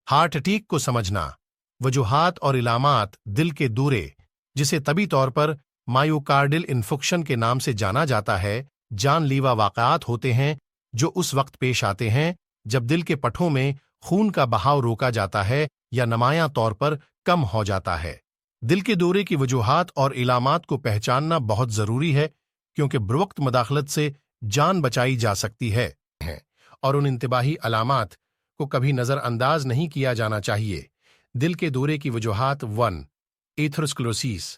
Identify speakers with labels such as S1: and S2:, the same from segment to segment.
S1: Heart attack को समझना। वजूहात और इलामात। दिल के दौरे, जिसे तबी तौर पर मायोकार्डियल इन्फेक्शन के नाम से जाना जाता है, जानलेवा वाक़यात होते हैं जो उस वक्त पेश आते हैं जब दिल के पट्टों में खून का बहाव रोका जाता है या नुमायां तौर पर कम हो जाता है। दिल के दौरे की वजूहात और इलामात को पहचानना बहुत ज़रूरी है, क्योंकि बरवक्त मदाखलत से जान बचाई जा सकती है और उन इंतबाही अलामात को कभी नज़रअंदाज नहीं किया जाना चाहिए। दिल के दौरे की वजूहात। 1. एथेरोस्क्लेरोसिस।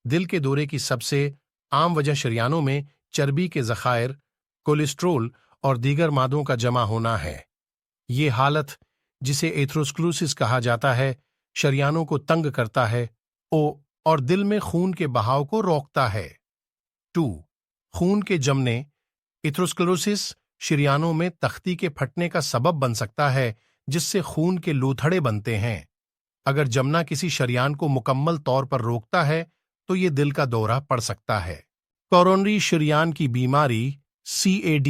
S1: दिल के दौरे की सबसे आम वजह शरियानों में चर्बी के ज़खायर, कोलेस्ट्रोल और दीगर मादों का जमा होना है। ये हालत, जिसे एथेरोस्क्लेरोसिस कहा जाता है, शरियानों को तंग करता है और दिल में खून के बहाव को रोकता है। 2. खून के जमने। एथेरोस्क्लेरोसिस शरियानों में तख्ती के फटने का सबब बन सकता है, जिससे खून के लूथड़े बनते हैं। अगर जमना किसी शरियान को मुकम्मल तौर पर रोकता है तो ये दिल का दौरा पड़ सकता है। कोरोनरी शरियान की बीमारी CAD।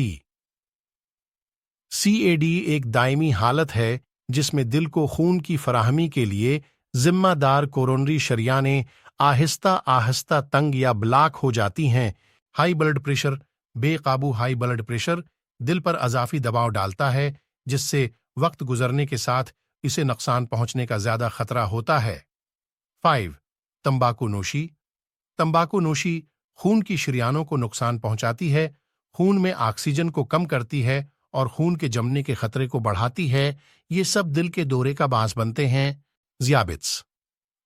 S1: CAD एक दायमी हालत है जिसमें दिल को खून की फराहमी के लिए जिम्मेदार कोरोनरी शरियानें आहिस्ता आहिस्ता तंग या ब्लॉक हो जाती हैं। High blood pressure. बेकाबू हाई ब्लड प्रेशर दिल पर अजाफी दबाव डालता है, जिससे वक्त गुजरने के साथ इसे नुकसान पहुंचने का ज्यादा खतरा होता है। 5. तंबाकू नोशी। तंबाकू नोशी खून की शरियानों को नुकसान पहुंचाती है, खून में ऑक्सीजन को कम करती है और खून के जमने के खतरे को बढ़ाती है। ये सब दिल के दौरे का बास बनते हैं। ज़ियाबिट्स।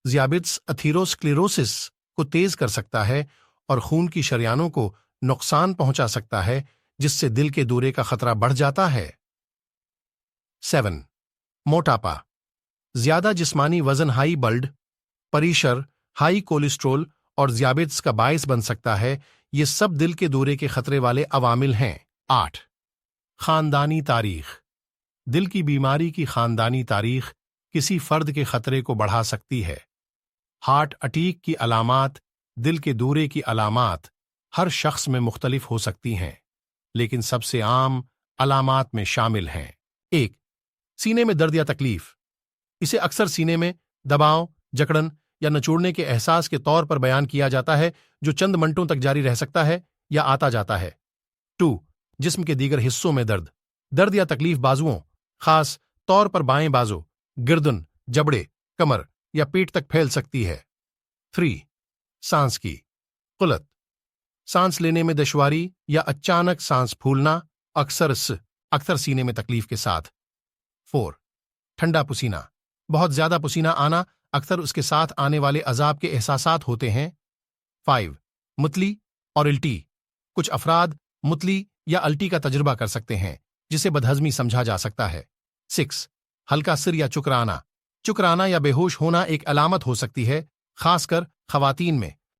S1: ज़ियाबिट्स अथीरोस्क्लेरोसिस को तेज कर सकता है और खून की शरियानों को नुकसान पहुंचा सकता है, जिससे दिल के दौरे का खतरा बढ़ जाता है। 7. मोटापा। ज्यादा जिस्मानी वजन high blood pressure, high cholesterol और ज़ियाबिट्स का बायस बन सकता है। ये सब दिल के दौरे के खतरे वाले अवामिल हैं। 8. खानदानी तारीख। दिल की बीमारी की खानदानी तारीख किसी फर्द के खतरे को बढ़ा सकती है। हार्ट अटैक की अलामात, दिल के दौरे की अलामात हर शख्स में मुख्तलिफ हो सकती हैं, लेकिन सबसे आम अलामात में शामिल हैं। 1. सीने में दर्द या तकलीफ। इसे अक्सर सीने में दबाव, जकड़न या नचोड़ने के एहसास के तौर पर बयान किया जाता है, जो चंद मिनटों तक जारी रह सकता है या आता जाता है। 2. जिस्म के दीगर हिस्सों में दर्द। दर्द या तकलीफ बाजुओं, खास तौर पर बाएं बाजू, गर्दन, जबड़े, कमर या पेट तक फैल सकती है। 3. सांस की कुलत। सांस लेने में दुश्वारी या अचानक सांस फूलना, अक्सर सीने में तकलीफ के साथ। 4. ठंडा पसीना। बहुत ज्यादा पसीना आना अक्सर उसके साथ आने वाले अजाब के एहसासात होते हैं। 5. मुतली और उल्टी। कुछ अफराद मुतली या अल्टी का तजुर्बा कर सकते हैं, जिसे बदहजमी समझा जा सकता है। 6. हल्का सिर या चुकराना। चुकराना या बेहोश होना एक अलामत हो सकती है, खासकर खवातीन में।